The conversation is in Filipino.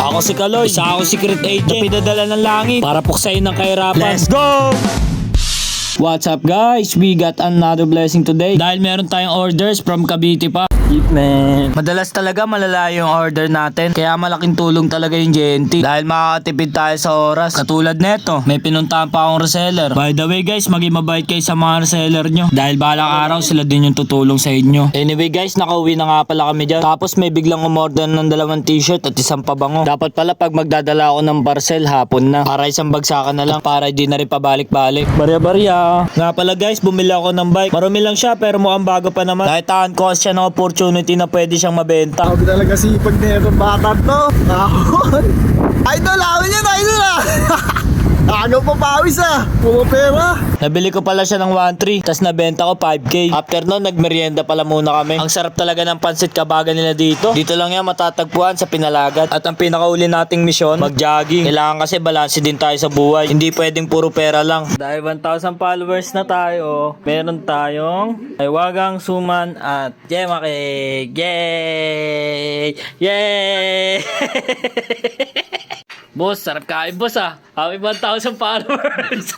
Ako si Kaloy, isa ako secret agent, pinadala ng langit para puksain ng kahirapan. Let's go! What's up guys? We got another blessing today. Dahil meron tayong orders from Cavite pa. Man. Madalas talaga malala yung order natin. Kaya malaking tulong talaga yung GNT. Dahil makakatipid tayo sa oras. Katulad neto, may pinuntahan pa akong reseller. By the way guys, maging mabait kayo sa mga reseller nyo. Dahil balang araw sila din yung tutulong sa inyo. Anyway guys, nakauwi na nga pala kami dyan. Tapos may biglang umorder ng 2 t-shirt at isang pabango. Dapat pala pag magdadala ako ng parcel, hapon na. Para isang bagsakan na lang. Para di na rin pabalik-balik. Barya-barya. Nga pala guys, bumili ako ng bike. Marumi lang siya pero mukhang bago pa naman. Nakitaan ko siya ng opportunity na pwede siyang mabenta. Sabi talaga sipag na itong bata to. Ahon. Idol, awin yan, idol ah. Agaw pa pawis ah. Puro pera. Nabili ko pala siya ng 1.3 tas nabenta ko 5K. After nun, nagmerienda pala muna kami. Ang sarap talaga ng pansit kabagan nila dito. Dito lang yan matatagpuan sa Pinalagat. At ang pinakauli nating misyon, mag-jogging. Kailangan kasi balanse din tayo sa buhay. Hindi pwedeng puro pera lang. Dahil 1,000 followers na tayo, meron tayong ay wagang suman at Jemake. Yay! Yay! Boss, sarap kain boss ah. Happy 1,000 followers.